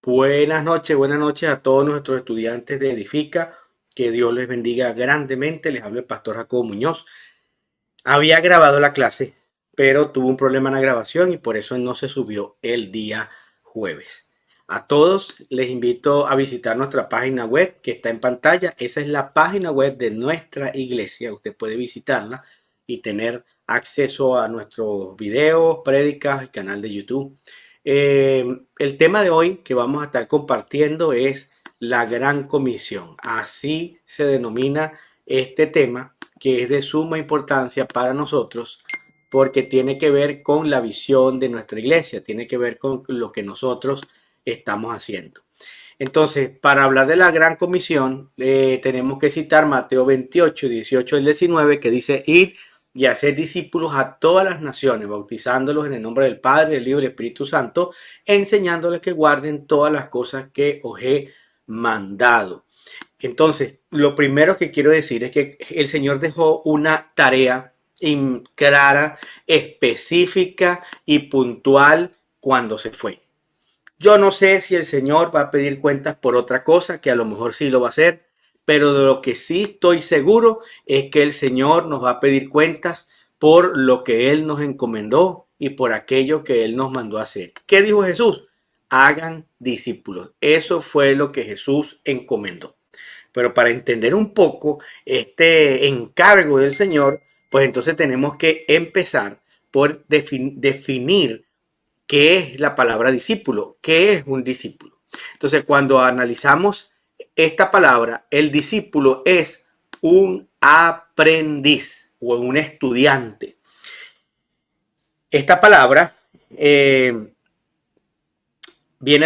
Buenas noches a todos nuestros estudiantes de Edifica. Que Dios les bendiga grandemente. Les habla el pastor Jacobo Muñoz. Había grabado la clase, pero tuvo un problema en la grabación y por eso no se subió el día jueves. A todos les invito a visitar nuestra página web que está en pantalla. Esa es la página web de nuestra iglesia. Usted puede visitarla y tener acceso a nuestros videos, prédicas y canal de YouTube. El tema de hoy que vamos a estar compartiendo es la Gran Comisión. Así se denomina este tema, que es de suma importancia para nosotros porque tiene que ver con la visión de nuestra iglesia, tiene que ver con lo que nosotros estamos haciendo. Entonces, para hablar de la Gran Comisión, tenemos que citar Mateo 28, 18 y 19, que dice: id y hacer discípulos a todas las naciones, bautizándolos en el nombre del Padre, del Hijo y del Espíritu Santo, enseñándoles que guarden todas las cosas que os he mandado. Entonces, lo primero que quiero decir es que el Señor dejó una tarea clara, específica y puntual cuando se fue. Yo no sé si el Señor va a pedir cuentas por otra cosa, que a lo mejor sí lo va a hacer, pero de lo que sí estoy seguro es que el Señor nos va a pedir cuentas por lo que Él nos encomendó y por aquello que Él nos mandó a hacer. ¿Qué dijo Jesús? Hagan discípulos. Eso fue lo que Jesús encomendó. Pero para entender un poco este encargo del Señor, pues entonces tenemos que empezar por definir qué es la palabra discípulo, qué es un discípulo. Entonces, cuando analizamos esta palabra, el discípulo es un aprendiz o un estudiante. Esta palabra viene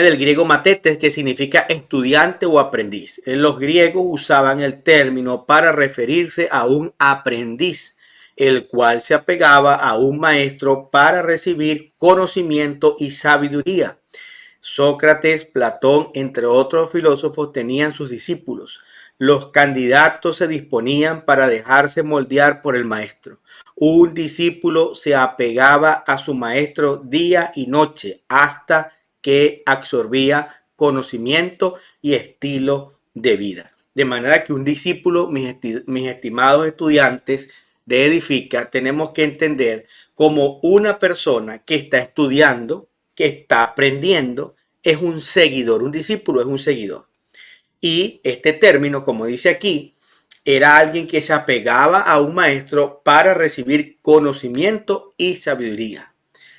del griego matetes, que significa estudiante o aprendiz. Los griegos usaban el término para referirse a un aprendiz, el cual se apegaba a un maestro para recibir conocimiento y sabiduría. Sócrates, Platón, entre otros filósofos, tenían sus discípulos. Los candidatos se disponían para dejarse moldear por el maestro. Un discípulo se apegaba a su maestro día y noche hasta que absorbía conocimiento y estilo de vida. De manera que un discípulo, mis estimados estudiantes de Edifica, tenemos que entender como una persona que está estudiando, que está aprendiendo, es un seguidor. Un discípulo es un seguidor. Y este término, como dice aquí, era alguien que se apegaba a un maestro para recibir conocimiento y sabiduría.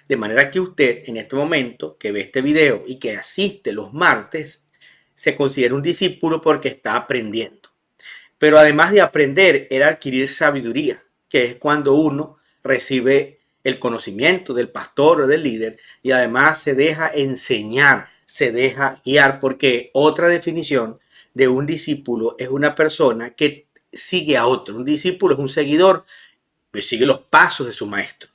De manera que usted, en este momento, que ve este video y que asiste los martes, se considera un discípulo porque está aprendiendo. Pero además de aprender, era adquirir sabiduría, que es cuando uno recibe el conocimiento del pastor o del líder y además se deja enseñar, se deja guiar, porque otra definición de un discípulo es una persona que sigue a otro. Un discípulo es un seguidor que sigue los pasos de su maestro.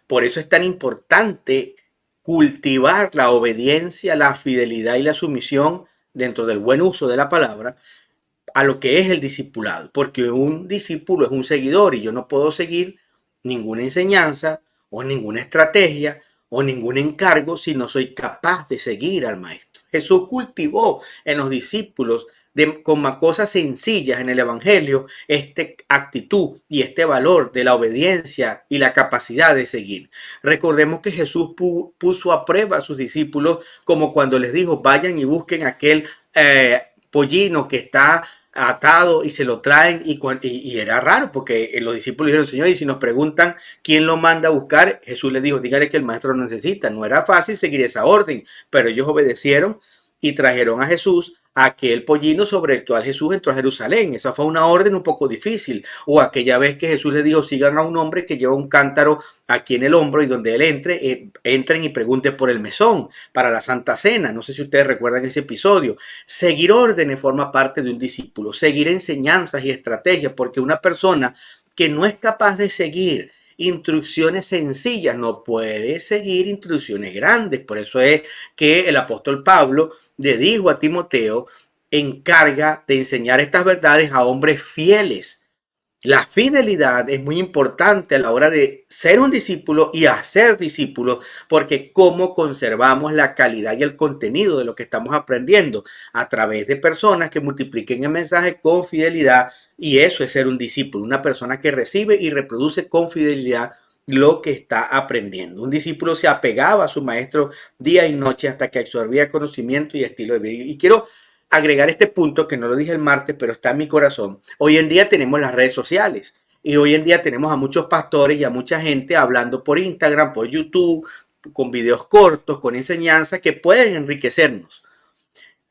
Por eso es tan importante cultivar la obediencia, la fidelidad y la sumisión dentro del buen uso de la palabra a lo que es el discipulado, porque un discípulo es un seguidor y yo no puedo seguir ninguna enseñanza o ninguna estrategia o ningún encargo si no soy capaz de seguir al maestro. Jesús cultivó en los discípulos con cosas sencillas en el Evangelio esta actitud y este valor de la obediencia y la capacidad de seguir. Recordemos que Jesús puso a prueba a sus discípulos, como cuando les dijo: vayan y busquen aquel pollino que está atado y se lo traen, y era raro porque los discípulos dijeron: Señor, y si nos preguntan quién lo manda a buscar, Jesús les dijo: dígale que el maestro lo necesita. No era fácil seguir esa orden, pero ellos obedecieron y trajeron a Jesús aquel pollino sobre el cual Jesús entró a Jerusalén. Esa fue una orden un poco difícil. O aquella vez que Jesús le dijo: sigan a un hombre que lleva un cántaro aquí en el hombro, y donde él entre, entren y pregunten por el mesón para la Santa Cena. No sé si ustedes recuerdan ese episodio. Seguir órdenes forma parte de un discípulo. Seguir enseñanzas y estrategias, porque una persona que no es capaz de seguir instrucciones sencillas no puede seguir instrucciones grandes. Por eso es que el apóstol Pablo le dijo a Timoteo: encarga de enseñar estas verdades a hombres fieles, La fidelidad es muy importante a la hora de ser un discípulo y hacer discípulos, porque cómo conservamos la calidad y el contenido de lo que estamos aprendiendo a través de personas que multipliquen el mensaje con fidelidad, y eso es ser un discípulo, una persona que recibe y reproduce con fidelidad lo que está aprendiendo. Un discípulo se apegaba a su maestro día y noche hasta que absorbía conocimiento y estilo de vida. Y quiero agregar este punto que no lo dije el martes, pero está en mi corazón. Hoy en día tenemos las redes sociales y hoy en día tenemos a muchos pastores y a mucha gente hablando por Instagram, por YouTube, con videos cortos, con enseñanzas que pueden enriquecernos.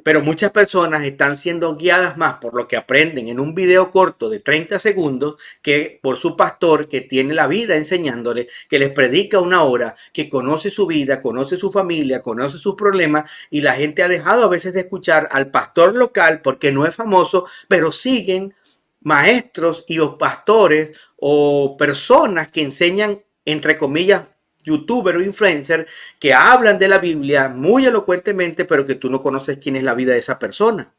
Pero muchas personas están siendo guiadas más por lo que aprenden en un video corto de 30 segundos que por su pastor que tiene la vida enseñándole, que les predica una hora, que conoce su vida, conoce su familia, conoce sus problemas, y la gente ha dejado a veces de escuchar al pastor local porque no es famoso, pero siguen maestros y o pastores o personas que enseñan, entre comillas, youtuber o influencer, que hablan de la Biblia muy elocuentemente, pero que tú no conoces quién es la vida de esa persona.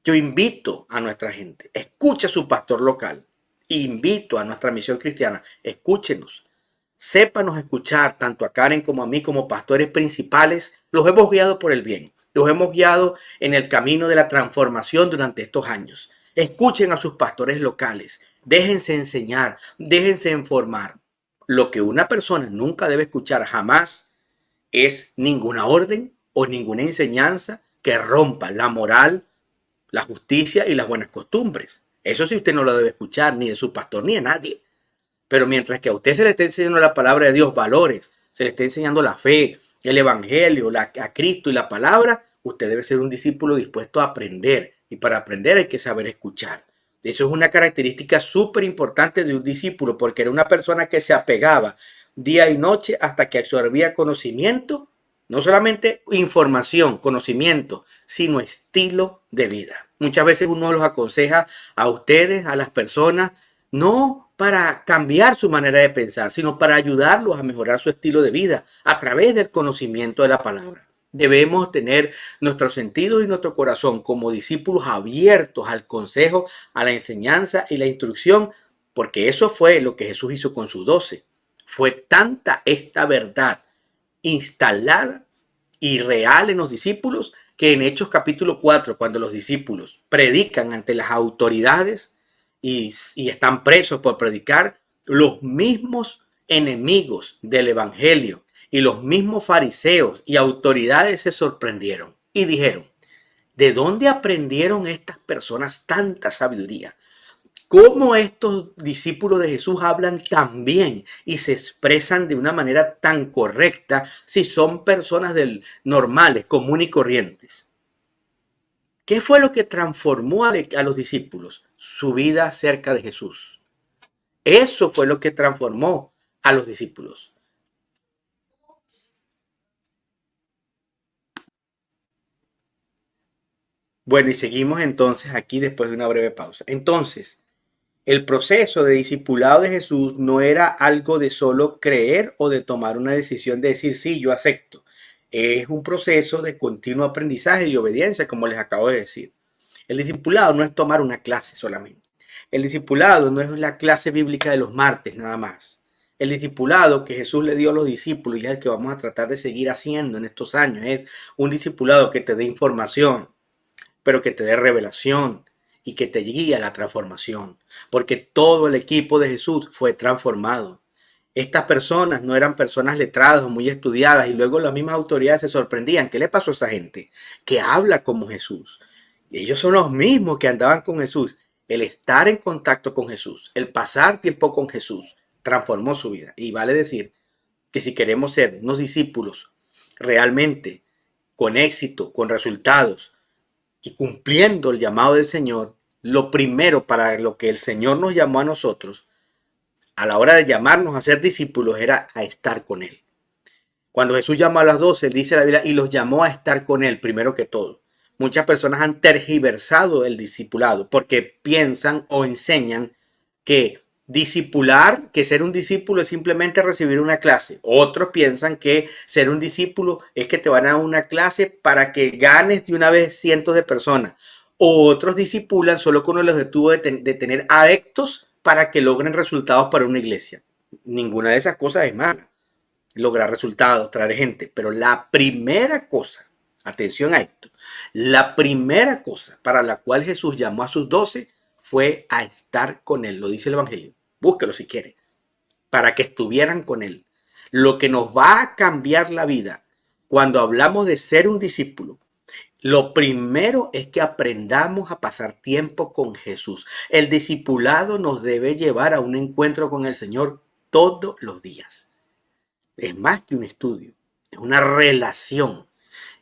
Yo invito a nuestra gente, escucha a su pastor local, invito a nuestra misión cristiana, escúchenos, sépanos escuchar tanto a Karen como a mí como pastores principales. Los hemos guiado por el bien, los hemos guiado en el camino de la transformación durante estos años. Escuchen a sus pastores locales, déjense enseñar, déjense informar. Lo que una persona nunca debe escuchar jamás es ninguna orden o ninguna enseñanza que rompa la moral, la justicia y las buenas costumbres. Eso sí usted no lo debe escuchar ni de su pastor ni de nadie. Pero mientras que a usted se le esté enseñando la palabra de Dios, valores, se le esté enseñando la fe, el evangelio, a Cristo y la palabra, usted debe ser un discípulo dispuesto a aprender. Y para aprender hay que saber escuchar. Eso es una característica súper importante de un discípulo, porque era una persona que se apegaba día y noche hasta que absorbía conocimiento, no solamente información, conocimiento, sino estilo de vida. Muchas veces uno los aconseja a ustedes, a las personas, no para cambiar su manera de pensar, sino para ayudarlos a mejorar su estilo de vida a través del conocimiento de la palabra. Debemos tener nuestros sentidos y nuestro corazón como discípulos abiertos al consejo, a la enseñanza y la instrucción, porque eso fue lo que Jesús hizo con sus 12. Fue tanta esta verdad instalada y real en los discípulos que en Hechos capítulo 4, cuando los discípulos predican ante las autoridades y están presos por predicar, los mismos enemigos del evangelio y los mismos fariseos y autoridades se sorprendieron y dijeron, ¿de dónde aprendieron estas personas tanta sabiduría? ¿Cómo estos discípulos de Jesús hablan tan bien y se expresan de una manera tan correcta si son personas normales, comunes y corrientes? ¿Qué fue lo que transformó a los discípulos? Su vida cerca de Jesús. Eso fue lo que transformó a los discípulos. Bueno, y seguimos entonces aquí después de una breve pausa. Entonces, el proceso de discipulado de Jesús no era algo de solo creer o de tomar una decisión de decir, sí, yo acepto. Es un proceso de continuo aprendizaje y obediencia, como les acabo de decir. El discipulado no es tomar una clase solamente. El discipulado no es la clase bíblica de los martes nada más. El discipulado que Jesús le dio a los discípulos y es el que vamos a tratar de seguir haciendo en estos años es un discipulado que te dé información, pero que te dé revelación y que te guíe a la transformación. Porque todo el equipo de Jesús fue transformado. Estas personas no eran personas letradas o muy estudiadas y luego las mismas autoridades se sorprendían. ¿Qué le pasó a esa gente? Que habla como Jesús. Ellos son los mismos que andaban con Jesús. El estar en contacto con Jesús, el pasar tiempo con Jesús, transformó su vida. Y vale decir que si queremos ser unos discípulos realmente con éxito, con resultados y cumpliendo el llamado del Señor, lo primero para lo que el Señor nos llamó a nosotros, a la hora de llamarnos a ser discípulos, era a estar con Él. Cuando Jesús llamó a las 12, dice la Biblia, y los llamó a estar con Él primero que todo. Muchas personas han tergiversado el discipulado porque piensan o enseñan que discipular, que ser un discípulo es simplemente recibir una clase. Otros piensan que ser un discípulo es que te van a dar una clase para que ganes de una vez cientos de personas. Otros discipulan solo con el objetivo de tener adeptos para que logren resultados para una iglesia. Ninguna de esas cosas es mala. Lograr resultados, traer gente. Pero la primera cosa, atención a esto, la primera cosa para la cual Jesús llamó a sus 12 fue a estar con él. Lo dice el Evangelio. Búsquelo si quiere. Para que estuvieran con él. Lo que nos va a cambiar la vida cuando hablamos de ser un discípulo, lo primero es que aprendamos a pasar tiempo con Jesús. El discipulado nos debe llevar a un encuentro con el Señor todos los días. Es más que un estudio, es una relación.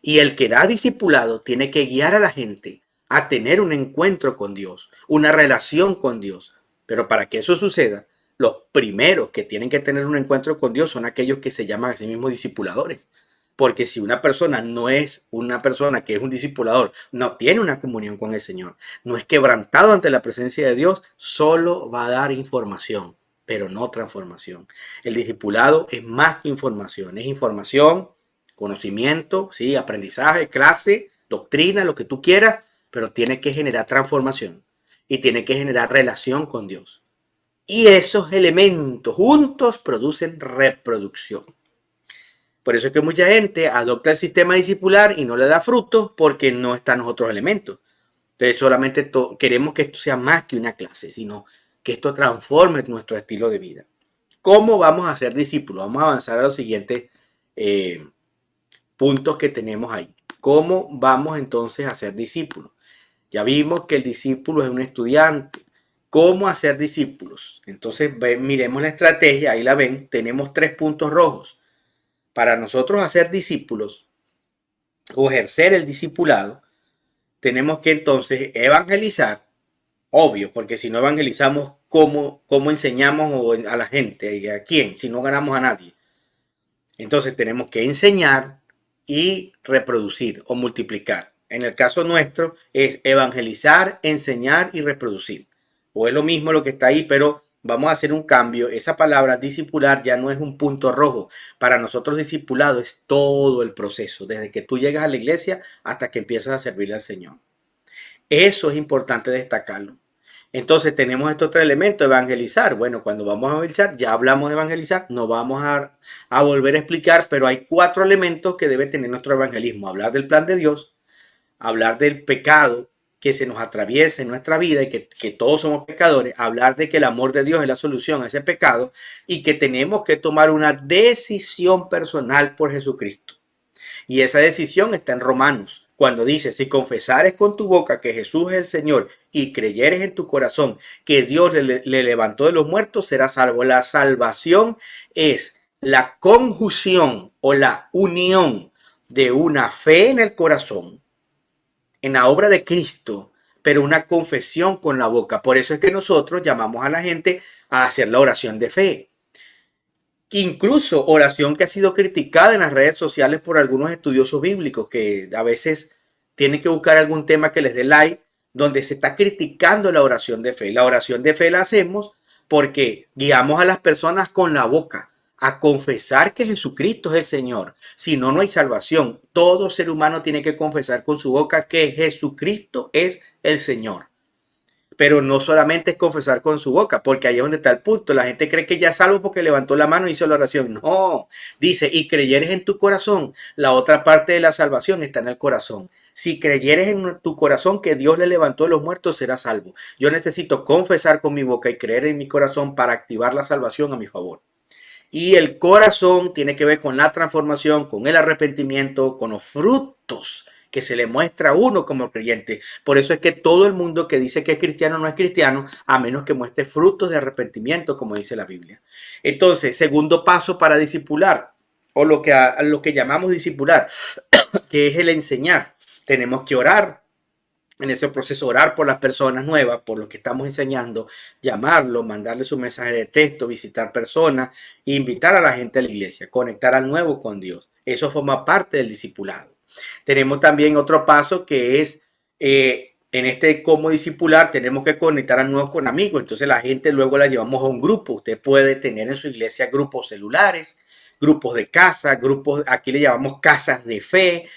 Y el que da discipulado tiene que guiar a la gente a tener un encuentro con Dios, una relación con Dios. Pero para que eso suceda, los primeros que tienen que tener un encuentro con Dios son aquellos que se llaman a sí mismos discipuladores. Porque si una persona no es una persona que es un discipulador, no tiene una comunión con el Señor, no es quebrantado ante la presencia de Dios, solo va a dar información, pero no transformación. El discipulado es más que información, conocimiento, ¿sí? Aprendizaje, clase, doctrina, lo que tú quieras, pero tiene que generar transformación y tiene que generar relación con Dios. Y esos elementos juntos producen reproducción. Por eso es que mucha gente adopta el sistema discipular y no le da frutos porque no están los otros elementos. Entonces solamente queremos que esto sea más que una clase, sino que esto transforme nuestro estilo de vida. ¿Cómo vamos a ser discípulos? Vamos a avanzar a los siguientes puntos que tenemos ahí. ¿Cómo vamos entonces a ser discípulos? Ya vimos que el discípulo es un estudiante. ¿Cómo hacer discípulos? Entonces miremos la estrategia, ahí la ven, tenemos 3 puntos rojos. Para nosotros hacer discípulos o ejercer el discipulado, tenemos que entonces evangelizar, obvio, porque si no evangelizamos, ¿cómo enseñamos a la gente? ¿A quién? Si no ganamos a nadie. Entonces tenemos que enseñar y reproducir o multiplicar. En el caso nuestro es evangelizar, enseñar y reproducir. O es lo mismo lo que está ahí, pero vamos a hacer un cambio. Esa palabra discipular ya no es un punto rojo. Para nosotros discipulado es todo el proceso, desde que tú llegas a la iglesia hasta que empiezas a servirle al Señor. Eso es importante destacarlo. Entonces tenemos estos 3 elementos, evangelizar. Bueno, cuando vamos a evangelizar, ya hablamos de evangelizar, no vamos a volver a explicar, pero hay 4 elementos que debe tener nuestro evangelismo. Hablar del plan de Dios, hablar del pecado que se nos atraviesa en nuestra vida y que todos somos pecadores, hablar de que el amor de Dios es la solución a ese pecado y que tenemos que tomar una decisión personal por Jesucristo. Y esa decisión está en Romanos, cuando dice, si confesares con tu boca que Jesús es el Señor y creyeres en tu corazón que Dios le levantó de los muertos, serás salvo. La salvación es la conjunción o la unión de una fe en el corazón, en la obra de Cristo, pero una confesión con la boca. Por eso es que nosotros llamamos a la gente a hacer la oración de fe. Incluso oración que ha sido criticada en las redes sociales por algunos estudiosos bíblicos que a veces tienen que buscar algún tema que les dé like, donde se está criticando la oración de fe. La oración de fe la hacemos porque guiamos a las personas con la boca a confesar que Jesucristo es el Señor. Si no, no hay salvación. Todo ser humano tiene que confesar con su boca que Jesucristo es el Señor. Pero no solamente es confesar con su boca, porque ahí es donde está el punto. La gente cree que ya es salvo porque levantó la mano y hizo la oración. No, dice, y creyeres en tu corazón. La otra parte de la salvación está en el corazón. Si creyeres en tu corazón que Dios le levantó de los muertos, serás salvo. Yo necesito confesar con mi boca y creer en mi corazón para activar la salvación a mi favor. Y el corazón tiene que ver con la transformación, con el arrepentimiento, con los frutos que se le muestra a uno como creyente. Por eso es que todo el mundo que dice que es cristiano no es cristiano, a menos que muestre frutos de arrepentimiento, como dice la Biblia. Entonces, segundo paso para discipular, o lo que llamamos discipular, que es el enseñar. Tenemos que orar. En ese proceso, orar por las personas nuevas, por los que estamos enseñando, llamarlos, mandarles un mensaje de texto, visitar personas, invitar a la gente a la iglesia, conectar al nuevo con Dios. Eso forma parte del discipulado. Tenemos también otro paso que es, en este cómo discipular, tenemos que conectar a nuevos con amigos. Entonces la gente luego la llevamos a un grupo. Usted puede tener en su iglesia grupos celulares, grupos de casa, grupos, aquí le llamamos casas de fe,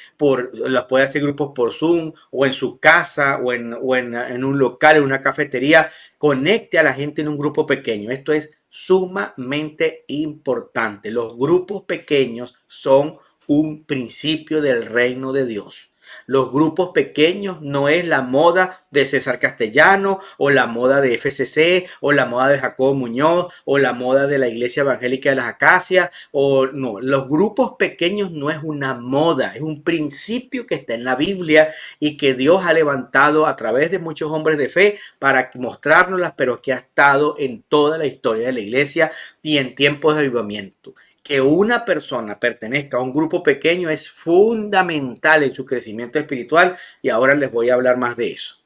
las puede hacer grupos por Zoom o en su casa en un local, en una cafetería. Conecte a la gente en un grupo pequeño. Esto es sumamente importante. Los grupos pequeños son un principio del reino de Dios. Los grupos pequeños no es la moda de César Castellano o la moda de FCC o la moda de Jacobo Muñoz o la moda de la Iglesia Evangélica de las Acacias o no. Los grupos pequeños no es una moda, es un principio que está en la Biblia y que Dios ha levantado a través de muchos hombres de fe para mostrárnoslas, pero que ha estado en toda la historia de la Iglesia y en tiempos de avivamiento. Que una persona pertenezca a un grupo pequeño es fundamental en su crecimiento espiritual y ahora les voy a hablar más de eso.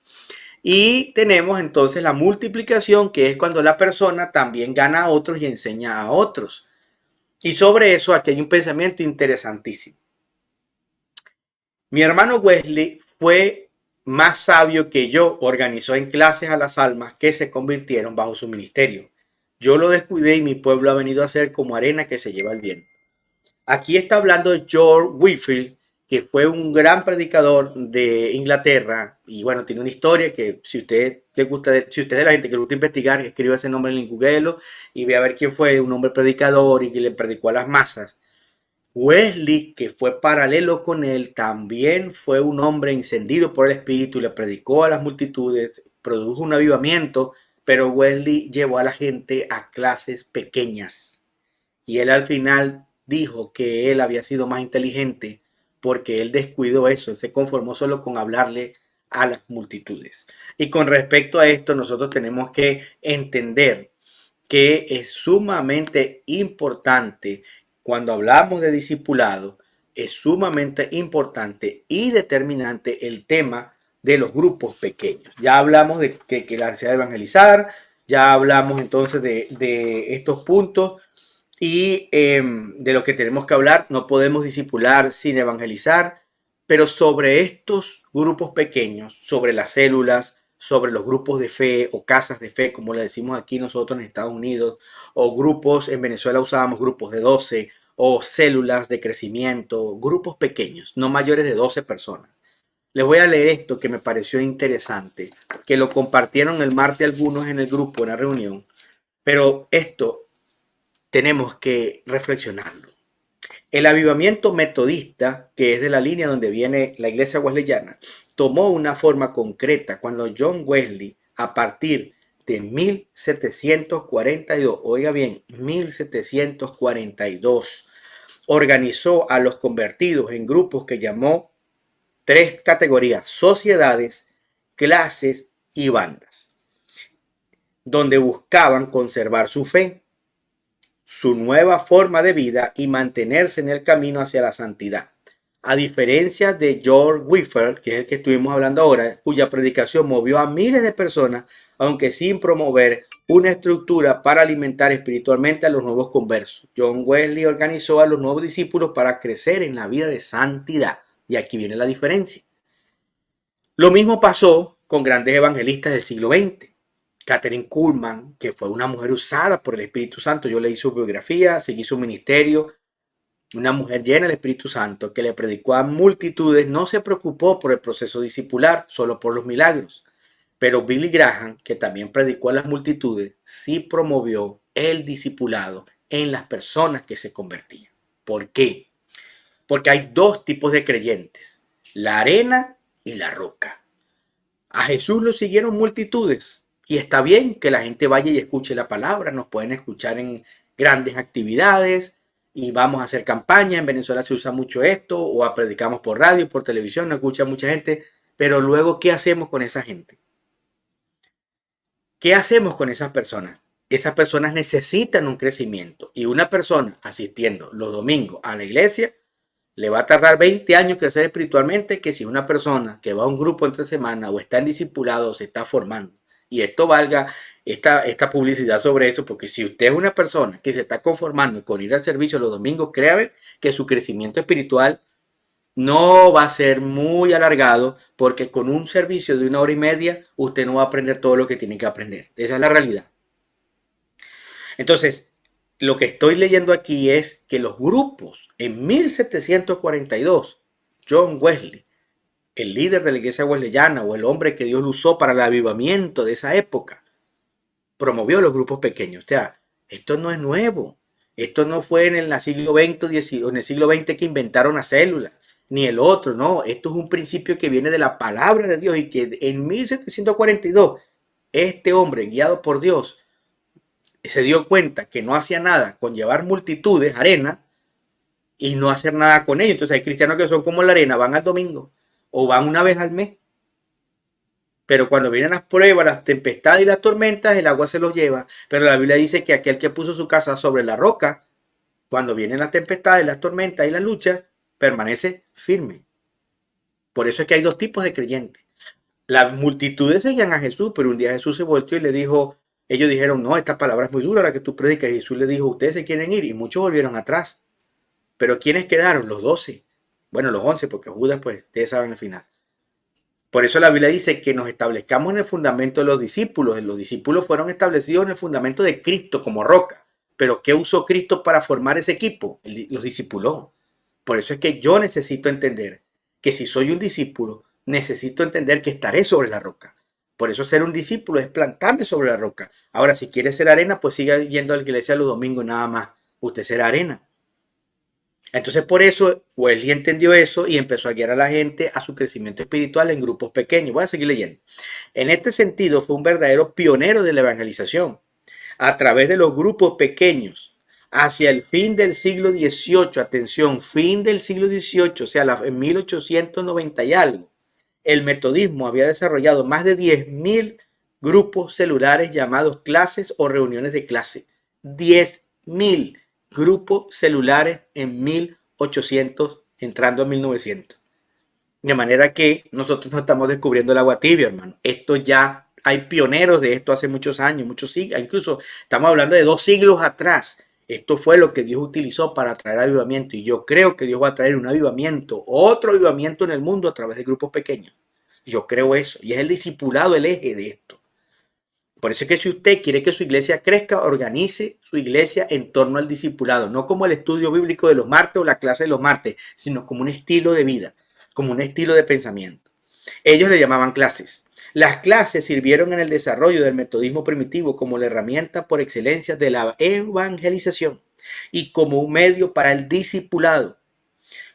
Y tenemos entonces la multiplicación, que es cuando la persona también gana a otros y enseña a otros. Y sobre eso aquí hay un pensamiento interesantísimo. Mi hermano Wesley fue más sabio que yo, organizó en clases a las almas que se convirtieron bajo su ministerio. Yo lo descuidé y mi pueblo ha venido a ser como arena que se lleva el viento. Aquí está hablando de George Whitefield, que fue un gran predicador de Inglaterra. Y bueno, tiene una historia que si usted le gusta, si usted es de la gente que le gusta investigar, escriba ese nombre en Google y ve a ver quién fue un hombre predicador y que le predicó a las masas. Wesley, que fue paralelo con él, también fue un hombre encendido por el Espíritu y le predicó a las multitudes, produjo un avivamiento, pero Wesley llevó a la gente a clases pequeñas. Y él al final dijo que él había sido más inteligente porque él descuidó eso, él se conformó solo con hablarle a las multitudes. Y con respecto a esto, nosotros tenemos que entender que es sumamente importante cuando hablamos de discipulado, es sumamente importante y determinante el tema de los grupos pequeños. Ya hablamos de que la necesidad de evangelizar, ya hablamos entonces de estos puntos y de lo que tenemos que hablar. No podemos discipular sin evangelizar, pero sobre estos grupos pequeños, sobre las células, sobre los grupos de fe o casas de fe, como le decimos aquí nosotros en Estados Unidos, o grupos, en Venezuela usábamos grupos de 12, o células de crecimiento, grupos pequeños, no mayores de 12 personas. Les voy a leer esto que me pareció interesante, que lo compartieron el martes algunos en el grupo, en la reunión, pero esto tenemos que reflexionarlo. El avivamiento metodista, que es de la línea donde viene la iglesia wesleyana, tomó una forma concreta cuando John Wesley, a partir de 1742, oiga bien, 1742, organizó a los convertidos en grupos que llamó 3 categorías: sociedades, clases y bandas, donde buscaban conservar su fe, su nueva forma de vida y mantenerse en el camino hacia la santidad. A diferencia de George Whitefield, que es el que estuvimos hablando ahora, cuya predicación movió a miles de personas, aunque sin promover una estructura para alimentar espiritualmente a los nuevos conversos. John Wesley organizó a los nuevos discípulos para crecer en la vida de santidad. Y aquí viene la diferencia. Lo mismo pasó con grandes evangelistas del siglo XX. Kathryn Kuhlman, que fue una mujer usada por el Espíritu Santo. Yo leí su biografía, seguí su ministerio. Una mujer llena del Espíritu Santo que le predicó a multitudes, no se preocupó por el proceso discipular, solo por los milagros. Pero Billy Graham, que también predicó a las multitudes, sí promovió el discipulado en las personas que se convertían. ¿Por qué? Porque hay 2 tipos de creyentes: la arena y la roca. A Jesús lo siguieron multitudes y está bien que la gente vaya y escuche la palabra. Nos pueden escuchar en grandes actividades y vamos a hacer campaña. En Venezuela se usa mucho esto, o predicamos por radio, por televisión, nos escucha mucha gente. Pero luego, ¿qué hacemos con esa gente? ¿Qué hacemos con esas personas? Esas personas necesitan un crecimiento, y una persona asistiendo los domingos a la iglesia le va a tardar 20 años crecer espiritualmente que si una persona que va a un grupo entre semana o está en discipulado o se está formando. Y esto valga esta publicidad sobre eso, porque si usted es una persona que se está conformando con ir al servicio los domingos, créame que su crecimiento espiritual no va a ser muy alargado, porque con un servicio de 1 hora y media usted no va a aprender todo lo que tiene que aprender. Esa es la realidad. Entonces, lo que estoy leyendo aquí es que los grupos en 1742, John Wesley, el líder de la iglesia wesleyana o el hombre que Dios usó para el avivamiento de esa época, promovió los grupos pequeños. O sea, esto no es nuevo. Esto no fue en el siglo XX o en el siglo XX que inventaron las células, ni el otro, no. Esto es un principio que viene de la palabra de Dios y que en 1742 este hombre, guiado por Dios, se dio cuenta que no hacía nada con llevar multitudes, arena, y no hacer nada con ellos. Entonces hay cristianos que son como la arena, van al domingo o van una vez al mes. Pero cuando vienen las pruebas, las tempestades y las tormentas, el agua se los lleva. Pero la Biblia dice que aquel que puso su casa sobre la roca, cuando vienen las tempestades, las tormentas y las luchas, permanece firme. Por eso es que hay dos tipos de creyentes. Las multitudes seguían a Jesús, pero un día Jesús se volteó y le dijo, ellos dijeron, no, esta palabra es muy dura la que tú predicas. Y Jesús le dijo, ustedes se quieren ir, y muchos volvieron atrás. Pero ¿quiénes quedaron? Los 12. Bueno, los 11, porque Judas, pues, ustedes saben el final. Por eso la Biblia dice que nos establezcamos en el fundamento de los discípulos. Los discípulos fueron establecidos en el fundamento de Cristo como roca. Pero ¿qué usó Cristo para formar ese equipo? Los discipuló. Por eso es que yo necesito entender que si soy un discípulo, necesito entender que estaré sobre la roca. Por eso ser un discípulo es plantarme sobre la roca. Ahora, si quiere ser arena, pues siga yendo a la iglesia los domingos nada más. Usted será arena. Entonces por eso Wesley entendió eso y empezó a guiar a la gente a su crecimiento espiritual en grupos pequeños. Voy a seguir leyendo. En este sentido fue un verdadero pionero de la evangelización a través de los grupos pequeños hacia el fin del siglo XVIII. Atención, fin del siglo XVIII, o sea, en 1890 y algo. El metodismo había desarrollado más de 10.000 grupos celulares llamados clases o reuniones de clase. 10.000 grupos celulares en 1800, entrando a 1900. De manera que nosotros no estamos descubriendo el agua tibia, hermano. Esto ya hay pioneros de esto hace muchos años, muchos siglos, incluso estamos hablando de 2 siglos atrás. Esto fue lo que Dios utilizó para traer avivamiento. Y yo creo que Dios va a traer un avivamiento, otro avivamiento en el mundo a través de grupos pequeños. Yo creo eso. Y es el discipulado el eje de esto. Por eso es que si usted quiere que su iglesia crezca, organice su iglesia en torno al discipulado, no como el estudio bíblico de los martes o la clase de los martes, sino como un estilo de vida, como un estilo de pensamiento. Ellos le llamaban clases. Las clases sirvieron en el desarrollo del metodismo primitivo como la herramienta por excelencia de la evangelización y como un medio para el discipulado.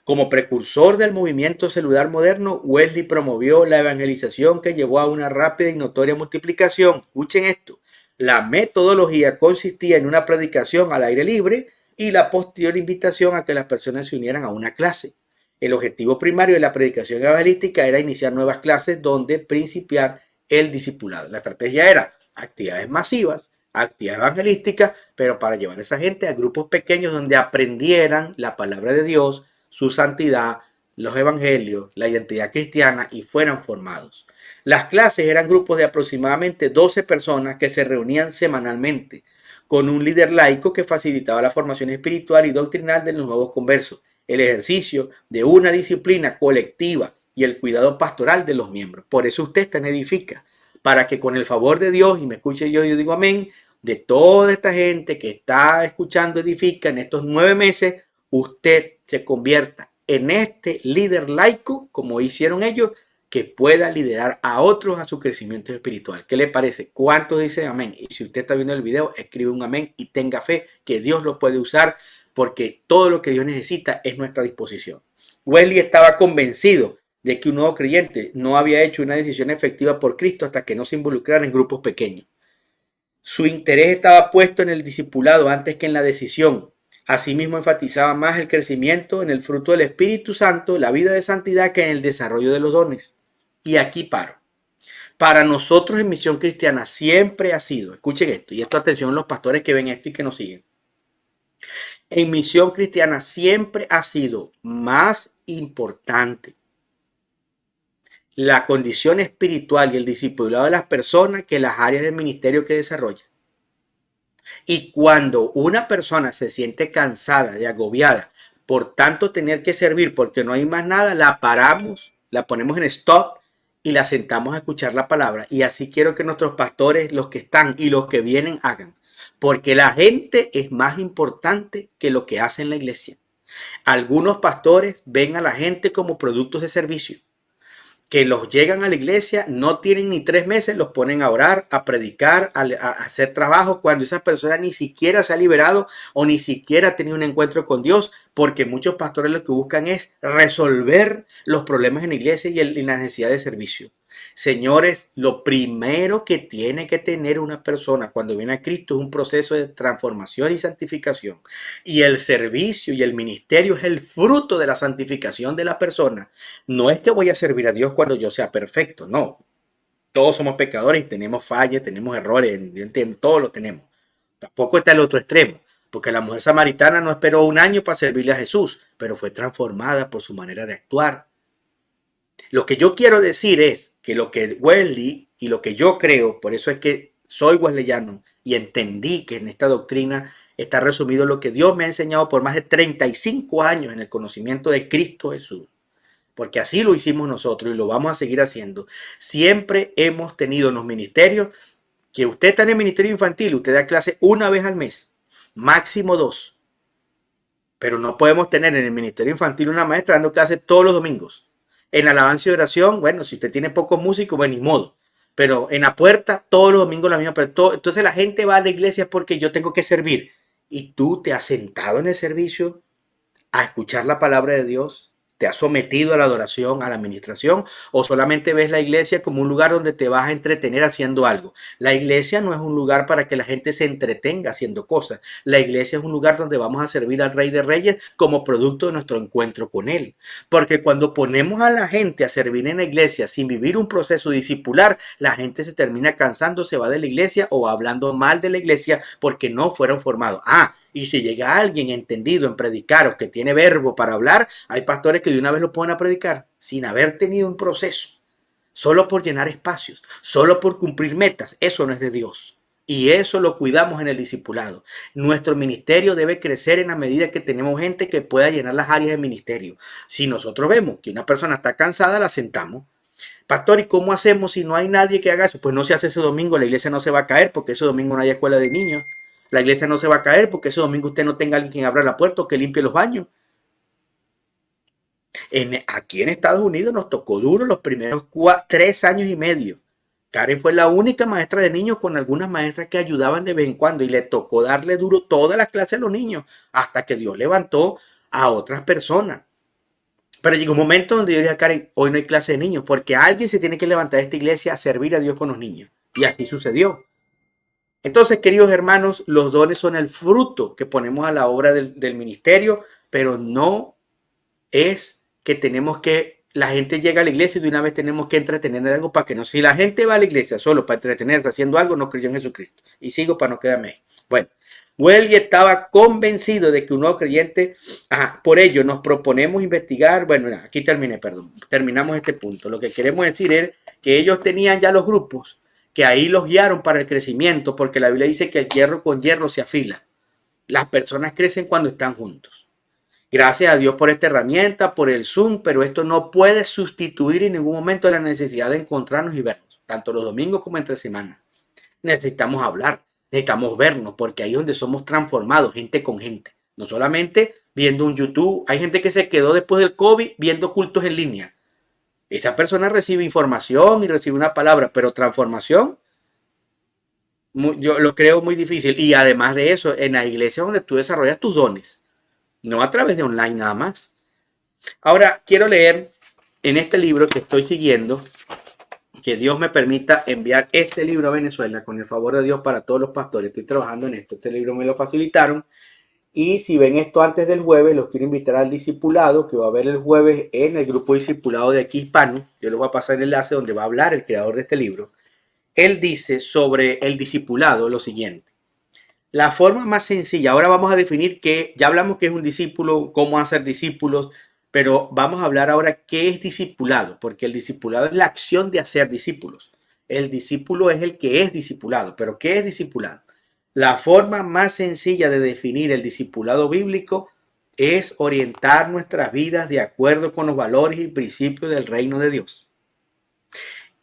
Como precursor del movimiento celular moderno, Wesley promovió la evangelización que llevó a una rápida y notoria multiplicación. Escuchen esto. La metodología consistía en una predicación al aire libre y la posterior invitación a que las personas se unieran a una clase. El objetivo primario de la predicación evangelística era iniciar nuevas clases donde principiar el discipulado. La estrategia era actividades masivas, actividades evangelísticas, pero para llevar a esa gente a grupos pequeños donde aprendieran la palabra de Dios, su santidad, los evangelios, la identidad cristiana y fueran formados. Las clases eran grupos de aproximadamente 12 personas que se reunían semanalmente con un líder laico que facilitaba la formación espiritual y doctrinal de los nuevos conversos, el ejercicio de una disciplina colectiva y el cuidado pastoral de los miembros. Por eso usted está en Edifica, para que con el favor de Dios, y me escuche yo digo amén, de toda esta gente que está escuchando Edifica en estos 9 meses, usted se convierta en este líder laico, como hicieron ellos, que pueda liderar a otros a su crecimiento espiritual. ¿Qué le parece? ¿Cuántos dicen amén? Y si usted está viendo el video, escribe un amén y tenga fe que Dios lo puede usar, porque todo lo que Dios necesita es nuestra disposición. Wesley estaba convencido de que un nuevo creyente no había hecho una decisión efectiva por Cristo hasta que no se involucrara en grupos pequeños. Su interés estaba puesto en el discipulado antes que en la decisión. Asimismo, enfatizaba más el crecimiento en el fruto del Espíritu Santo, la vida de santidad, que en el desarrollo de los dones. Y aquí paro. Para nosotros en Misión Cristiana siempre ha sido, escuchen esto, y esto atención a los pastores que ven esto y que nos siguen. En Misión Cristiana siempre ha sido más importante la condición espiritual y el discipulado de las personas que las áreas del ministerio que desarrollan. Y cuando una persona se siente cansada y agobiada por tanto tener que servir porque no hay más nada, la paramos, la ponemos en stop y la sentamos a escuchar la palabra. Y así quiero que nuestros pastores, los que están y los que vienen, hagan. porque la gente es más importante que lo que hace en la iglesia. Algunos pastores ven a la gente como productos de servicio, que los llegan a la iglesia, no tienen ni 3 meses, los ponen a orar, a predicar, a hacer trabajo, cuando esa persona ni siquiera se ha liberado o ni siquiera ha tenido un encuentro con Dios, porque muchos pastores lo que buscan es resolver los problemas en la iglesia y la necesidad de servicio. Señores, lo primero que tiene que tener una persona cuando viene a Cristo es un proceso de transformación y santificación. Y el servicio y el ministerio es el fruto de la santificación de la persona. No es que voy a servir a Dios cuando yo sea perfecto, no. Todos somos pecadores y tenemos fallas, tenemos errores, todos lo tenemos. Tampoco está el otro extremo, porque la mujer samaritana no esperó 1 año para servirle a Jesús, pero fue transformada por su manera de actuar. Lo que yo quiero decir es que lo que Wesley y lo que yo creo, por eso es que soy wesleyano y entendí que en esta doctrina está resumido lo que Dios me ha enseñado por más de 35 años en el conocimiento de Cristo Jesús, porque así lo hicimos nosotros y lo vamos a seguir haciendo. Siempre hemos tenido en los ministerios que usted está en el ministerio infantil, usted da clase 1 vez al mes, máximo 2, pero no podemos tener en el ministerio infantil una maestra dando clase todos los domingos. En alabanza y oración, bueno, si usted tiene pocos músicos, bueno, ni modo. Pero en la puerta, todos los domingos la misma. Entonces la gente va a la iglesia porque yo tengo que servir. Y tú te has sentado en el servicio a escuchar la palabra de Dios. ¿Te has sometido a la adoración, a la administración? ¿O solamente ves la iglesia como un lugar donde te vas a entretener haciendo algo? La iglesia no es un lugar para que la gente se entretenga haciendo cosas. La iglesia es un lugar donde vamos a servir al Rey de Reyes como producto de nuestro encuentro con Él. Porque cuando ponemos a la gente a servir en la iglesia sin vivir un proceso discipular, la gente se termina cansando, se va de la iglesia o va hablando mal de la iglesia porque no fueron formados. Y si llega alguien entendido en predicar o que tiene verbo para hablar, hay pastores que de una vez lo ponen a predicar sin haber tenido un proceso, solo por llenar espacios, solo por cumplir metas. Eso no es de Dios. Y eso lo cuidamos en el discipulado. Nuestro ministerio debe crecer en la medida que tenemos gente que pueda llenar las áreas del ministerio. Si nosotros vemos que una persona está cansada, la sentamos. Pastor, ¿y cómo hacemos si no hay nadie que haga eso? Pues no se hace ese domingo, la iglesia no se va a caer porque ese domingo no hay escuela de niños. La iglesia no se va a caer porque ese domingo usted no tenga alguien quien abra la puerta o que limpie los baños. Aquí en Estados Unidos nos tocó duro los primeros 3 años y medio. Karen fue la única maestra de niños con algunas maestras que ayudaban de vez en cuando y le tocó darle duro todas las clases a los niños hasta que Dios levantó a otras personas. Pero llegó un momento donde yo dije a Karen, hoy no hay clase de niños porque alguien se tiene que levantar de esta iglesia a servir a Dios con los niños. Y así sucedió. Entonces, queridos hermanos, los dones son el fruto que ponemos a la obra del ministerio, pero no es que tenemos que, la gente llega a la iglesia y de una vez tenemos que entretener en algo para que no. Si la gente va a la iglesia solo para entretenerse haciendo algo, no creyó en Jesucristo. Y sigo para no quedarme ahí. Bueno, Wesley estaba convencido de que un nuevo creyente, por ello nos proponemos investigar, bueno, aquí terminé, perdón, terminamos este punto. Lo que queremos decir es que ellos tenían ya los grupos, que ahí los guiaron para el crecimiento, porque la Biblia dice que el hierro con hierro se afila. Las personas crecen cuando están juntos. Gracias a Dios por esta herramienta, por el Zoom, pero esto no puede sustituir en ningún momento la necesidad de encontrarnos y vernos, tanto los domingos como entre semanas. Necesitamos hablar, necesitamos vernos, porque ahí es donde somos transformados, gente con gente. No solamente viendo un YouTube, hay gente que se quedó después del COVID viendo cultos en línea. Esa persona recibe información y recibe una palabra, pero transformación, yo lo creo muy difícil. Y además de eso, en la iglesia donde tú desarrollas tus dones, no a través de online nada más. Ahora, quiero leer en este libro que estoy siguiendo, que Dios me permita enviar este libro a Venezuela, con el favor de Dios para todos los pastores. Estoy trabajando en esto. Este libro me lo facilitaron. Y si ven esto antes del jueves, los quiero invitar al discipulado que va a haber el jueves en el grupo discipulado de aquí hispano. Yo les voy a pasar el enlace donde va a hablar el creador de este libro. Él dice sobre el discipulado lo siguiente. La forma más sencilla, ahora vamos a definir que ya hablamos qué es un discípulo, cómo hacer discípulos, pero vamos a hablar ahora qué es discipulado, porque el discipulado es la acción de hacer discípulos. El discípulo es el que es discipulado, pero ¿qué es discipulado? La forma más sencilla de definir el discipulado bíblico es orientar nuestras vidas de acuerdo con los valores y principios del reino de Dios.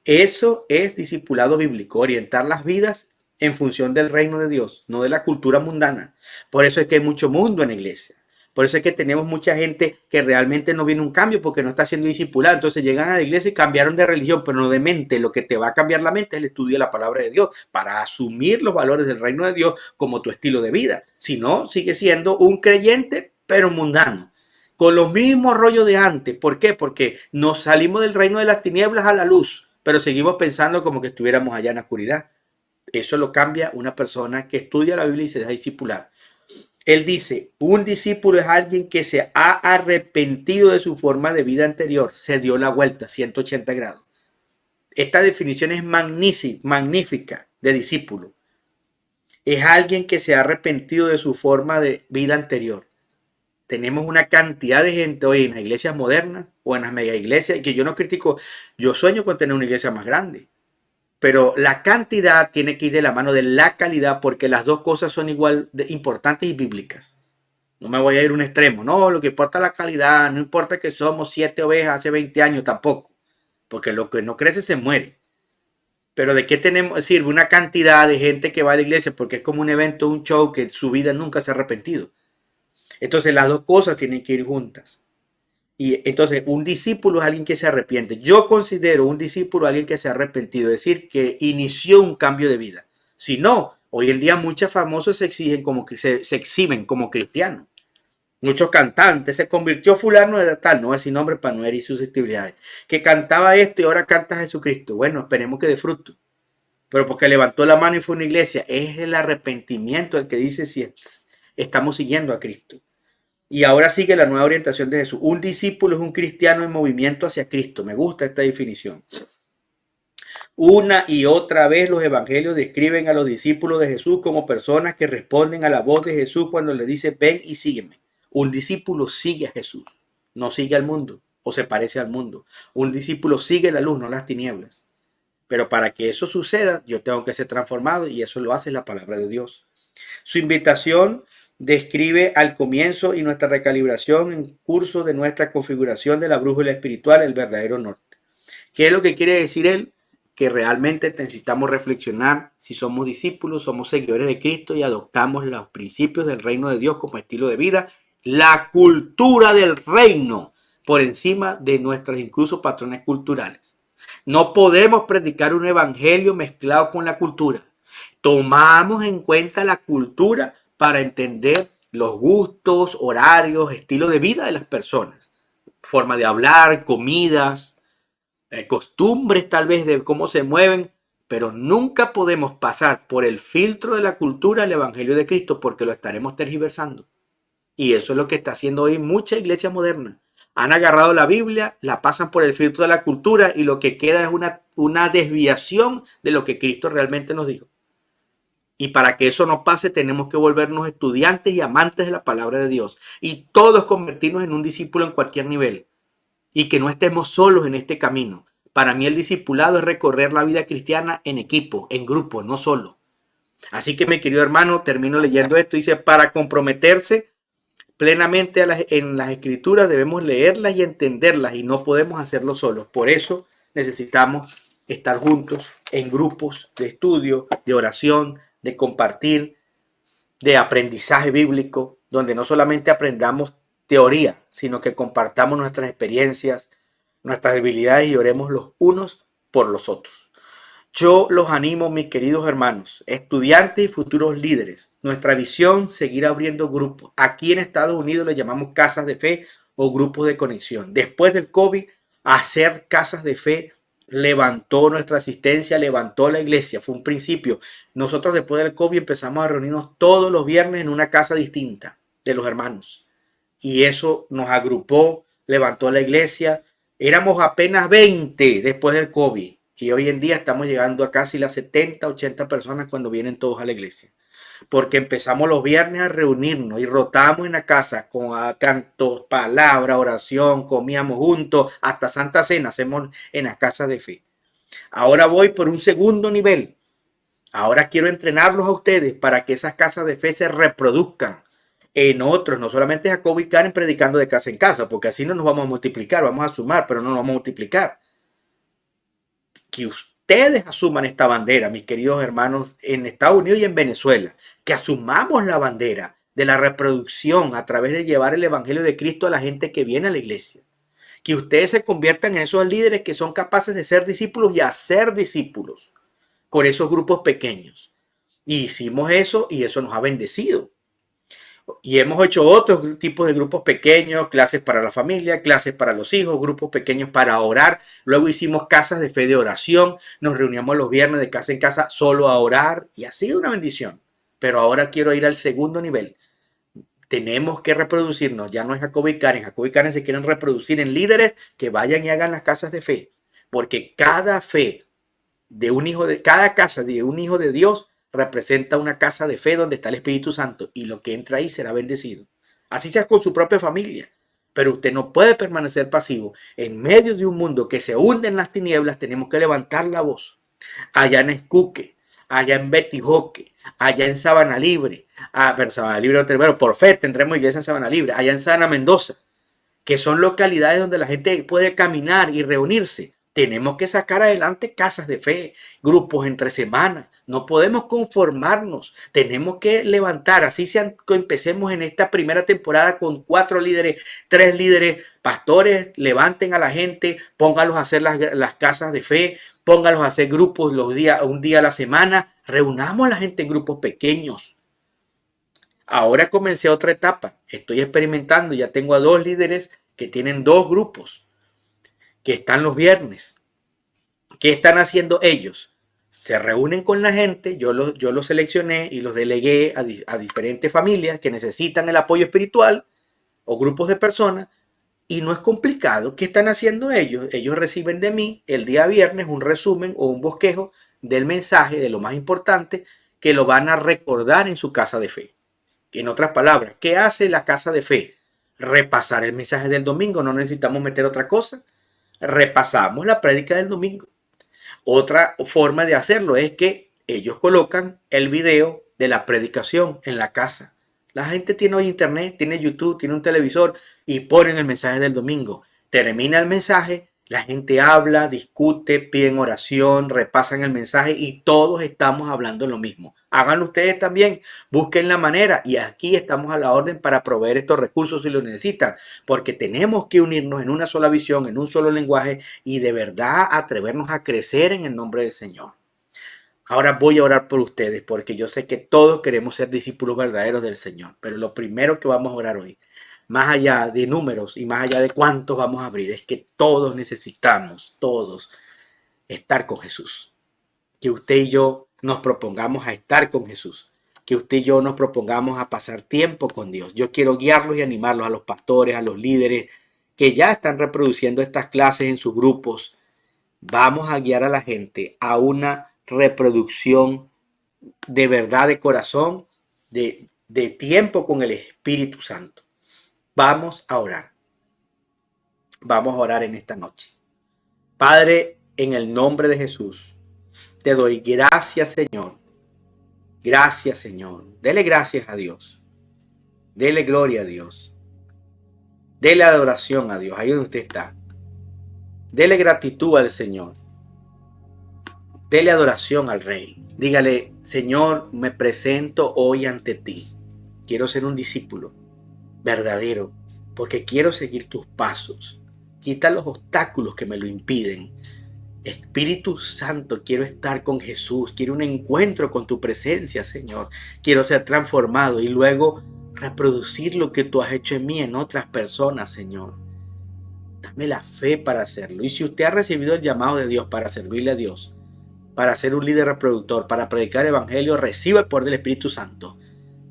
Eso es discipulado bíblico, orientar las vidas en función del reino de Dios, no de la cultura mundana. Por eso es que hay mucho mundo en la iglesia. Por eso es que tenemos mucha gente que realmente no viene un cambio porque no está siendo discipulada. Entonces llegan a la iglesia y cambiaron de religión, pero no de mente. Lo que te va a cambiar la mente es el estudio de la palabra de Dios para asumir los valores del reino de Dios como tu estilo de vida. Si no, sigue siendo un creyente, pero mundano, con los mismos rollos de antes. ¿Por qué? Porque nos salimos del reino de las tinieblas a la luz, pero seguimos pensando como que estuviéramos allá en la oscuridad. Eso lo cambia una persona que estudia la Biblia y se deja discipular. Él dice, un discípulo es alguien que se ha arrepentido de su forma de vida anterior, se dio la vuelta 180 grados. Esta definición es magnífica de discípulo. Es alguien que se ha arrepentido de su forma de vida anterior. Tenemos una cantidad de gente hoy en las iglesias modernas o en las mega iglesias, y que yo no critico, yo sueño con tener una iglesia más grande. Pero la cantidad tiene que ir de la mano de la calidad, porque las dos cosas son igual de importantes y bíblicas. No me voy a ir a un extremo. No, lo que importa es la calidad. No importa que somos 7 ovejas hace 20 años tampoco. Porque lo que no crece se muere. Pero ¿de qué sirve una cantidad de gente que va a la iglesia? Porque es como un evento, un show que su vida nunca se ha arrepentido. Entonces las dos cosas tienen que ir juntas. Y entonces un discípulo es alguien que se arrepiente. Yo considero un discípulo alguien que se ha arrepentido, es decir, que inició un cambio de vida. Si no, hoy en día muchos famosos se exhiben como cristianos. Muchos cantantes, se convirtió fulano de tal, no voy a decir nombre para no herir susceptibilidades, que cantaba esto y ahora canta a Jesucristo. Bueno, esperemos que dé fruto. Pero porque levantó la mano y fue a una iglesia, es el arrepentimiento el que dice si estamos siguiendo a Cristo. Y ahora sigue la nueva orientación de Jesús. Un discípulo es un cristiano en movimiento hacia Cristo. Me gusta esta definición. Una y otra vez los evangelios describen a los discípulos de Jesús como personas que responden a la voz de Jesús cuando le dice ven y sígueme. Un discípulo sigue a Jesús, no sigue al mundo o se parece al mundo. Un discípulo sigue la luz, no las tinieblas. Pero para que eso suceda, yo tengo que ser transformado y eso lo hace la palabra de Dios. Su invitación describe al comienzo y nuestra recalibración en curso de nuestra configuración de la brújula espiritual, el verdadero norte. ¿Qué es lo que quiere decir él? Que realmente necesitamos reflexionar si somos discípulos, somos seguidores de Cristo y adoptamos los principios del reino de Dios como estilo de vida, la cultura del reino por encima de nuestros incluso patrones culturales. No podemos predicar un evangelio mezclado con la cultura. Tomamos en cuenta la cultura para entender los gustos, horarios, estilo de vida de las personas, forma de hablar, comidas, costumbres tal vez de cómo se mueven, pero nunca podemos pasar por el filtro de la cultura al evangelio de Cristo porque lo estaremos tergiversando. Y eso es lo que está haciendo hoy mucha iglesia moderna. Han agarrado la Biblia, la pasan por el filtro de la cultura y lo que queda es una desviación de lo que Cristo realmente nos dijo. Y para que eso no pase, tenemos que volvernos estudiantes y amantes de la palabra de Dios. Y todos convertirnos en un discípulo en cualquier nivel. Y que no estemos solos en este camino. Para mí el discipulado es recorrer la vida cristiana en equipo, en grupo, no solo. Así que mi querido hermano, termino leyendo esto. Dice, para comprometerse plenamente en las escrituras debemos leerlas y entenderlas y no podemos hacerlo solos. Por eso necesitamos estar juntos en grupos de estudio, de oración, de compartir, de aprendizaje bíblico, donde no solamente aprendamos teoría, sino que compartamos nuestras experiencias, nuestras debilidades y oremos los unos por los otros. Yo los animo, mis queridos hermanos, estudiantes y futuros líderes. Nuestra visión, seguir abriendo grupos. Aquí en Estados Unidos le llamamos casas de fe o grupos de conexión. Después del COVID, hacer casas de fe levantó nuestra asistencia, levantó la iglesia. Fue un principio. Nosotros después del COVID empezamos a reunirnos todos los viernes en una casa distinta de los hermanos. Y eso nos agrupó, levantó la iglesia. Éramos apenas 20 después del COVID. Y hoy en día estamos llegando a casi las 70, 80 personas cuando vienen todos a la iglesia. Porque empezamos los viernes a reunirnos y rotamos en la casa con cantos, palabra, oración, comíamos juntos, hasta Santa Cena hacemos en la casa de fe. Ahora voy por un segundo nivel. Ahora quiero entrenarlos a ustedes para que esas casas de fe se reproduzcan en otros, no solamente Jacobo y Karen predicando de casa en casa, porque así no nos vamos a multiplicar, vamos a sumar, pero no nos vamos a multiplicar. Que ustedes asuman esta bandera, mis queridos hermanos, en Estados Unidos y en Venezuela, que asumamos la bandera de la reproducción a través de llevar el evangelio de Cristo a la gente que viene a la iglesia. Que ustedes se conviertan en esos líderes que son capaces de ser discípulos y hacer discípulos con esos grupos pequeños. Y hicimos eso y eso nos ha bendecido. Y hemos hecho otros tipos de grupos pequeños, clases para la familia, clases para los hijos, grupos pequeños para orar. Luego hicimos casas de fe de oración. Nos reuníamos los viernes de casa en casa solo a orar y ha sido una bendición. Pero ahora quiero ir al segundo nivel. Tenemos que reproducirnos. Ya no es Jacobo y Karen. Jacobo y Karen se quieren reproducir en líderes que vayan y hagan las casas de fe. Porque cada fe de un hijo de cada casa de un hijo de Dios representa una casa de fe donde está el Espíritu Santo y lo que entra ahí será bendecido. Así sea con su propia familia. Pero usted no puede permanecer pasivo. En medio de un mundo que se hunde en las tinieblas, tenemos que levantar la voz. Allá en Escuque, allá en Betijoque, allá en Sabana Libre. Pero Sabana Libre, bueno, por fe tendremos iglesia en Sabana Libre. Allá en Sana Mendoza, que son localidades donde la gente puede caminar y reunirse. Tenemos que sacar adelante casas de fe, grupos entre semanas. No podemos conformarnos. Tenemos que levantar. Así sean que empecemos en esta primera temporada con 4 líderes, 3 líderes, pastores. Levanten a la gente, pónganlos a hacer las casas de fe, pónganlos a hacer grupos un día a la semana. Reunamos a la gente en grupos pequeños. Ahora comencé otra etapa. Estoy experimentando. Ya tengo a 2 líderes que tienen 2 grupos que están los viernes. ¿Qué están haciendo ellos? Se reúnen con la gente, yo los seleccioné y los delegué a diferentes familias que necesitan el apoyo espiritual o grupos de personas y no es complicado. ¿Qué están haciendo ellos? Ellos reciben de mí el día viernes un resumen o un bosquejo del mensaje, de lo más importante, que lo van a recordar en su casa de fe. En otras palabras, ¿qué hace la casa de fe? Repasar el mensaje del domingo, no necesitamos meter otra cosa. Repasamos la prédica del domingo. Otra forma de hacerlo es que ellos colocan el video de la predicación en la casa. La gente tiene hoy internet, tiene YouTube, tiene un televisor y ponen el mensaje del domingo. Termina el mensaje, la gente habla, discute, piden oración, repasan el mensaje y todos estamos hablando lo mismo. Háganlo ustedes también, busquen la manera y aquí estamos a la orden para proveer estos recursos si lo necesitan, porque tenemos que unirnos en una sola visión, en un solo lenguaje y de verdad atrevernos a crecer en el nombre del Señor. Ahora voy a orar por ustedes porque yo sé que todos queremos ser discípulos verdaderos del Señor, pero lo primero que vamos a orar hoy, más allá de números y más allá de cuántos vamos a abrir, es que todos necesitamos, todos, estar con Jesús. Que usted y yo nos propongamos a estar con Jesús. Que usted y yo nos propongamos a pasar tiempo con Dios. Yo quiero guiarlos y animarlos a los pastores, a los líderes que ya están reproduciendo estas clases en sus grupos. Vamos a guiar a la gente a una reproducción de verdad de corazón, de tiempo con el Espíritu Santo. Vamos a orar. Vamos a orar en esta noche. Padre, en el nombre de Jesús, te doy gracias, Señor. Gracias, Señor. Dele gracias a Dios. Dele gloria a Dios. Dele adoración a Dios. Ahí donde usted está. Dele gratitud al Señor. Dele adoración al Rey. Dígale, Señor, me presento hoy ante ti. Quiero ser un discípulo verdadero, porque quiero seguir tus pasos. Quita los obstáculos que me lo impiden. Espíritu Santo, quiero estar con Jesús. Quiero un encuentro con tu presencia, Señor. Quiero ser transformado y luego reproducir lo que tú has hecho en mí, en otras personas, Señor. Dame la fe para hacerlo. Y si usted ha recibido el llamado de Dios para servirle a Dios, para ser un líder reproductor, para predicar el evangelio, reciba el poder del Espíritu Santo.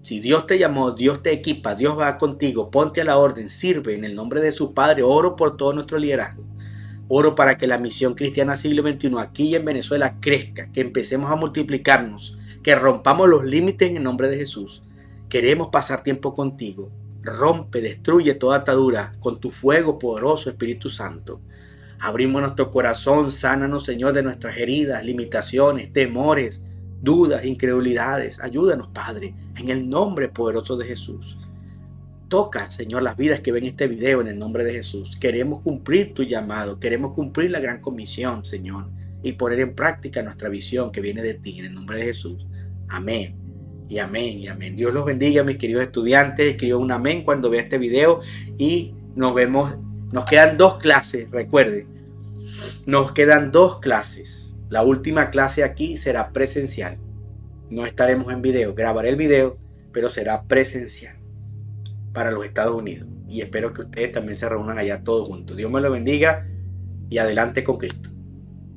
Si Dios te llamó, Dios te equipa, Dios va contigo, ponte a la orden, sirve en el nombre de su Padre. Oro por todo nuestro liderazgo. Oro para que la misión cristiana siglo XXI aquí en Venezuela crezca, que empecemos a multiplicarnos, que rompamos los límites en el nombre de Jesús. Queremos pasar tiempo contigo. Rompe, destruye toda atadura con tu fuego poderoso, Espíritu Santo. Abrimos nuestro corazón, sánanos, Señor, de nuestras heridas, limitaciones, temores, dudas, incredulidades. Ayúdanos, Padre, en el nombre poderoso de Jesús. Toca, Señor, las vidas que ven este video en el nombre de Jesús. Queremos cumplir tu llamado, queremos cumplir la gran comisión, Señor. y poner en práctica nuestra visión que viene de ti, en el nombre de Jesús. Amén. Y amén, y amén. Dios los bendiga, mis queridos estudiantes. Escriban un amén cuando vea este video y nos vemos. Nos quedan 2 clases, recuerden. Nos quedan 2 clases. La última clase aquí será presencial. No estaremos en video. Grabaré el video, pero será presencial para los Estados Unidos. Y espero que ustedes también se reúnan allá todos juntos. Dios me lo bendiga y adelante con Cristo.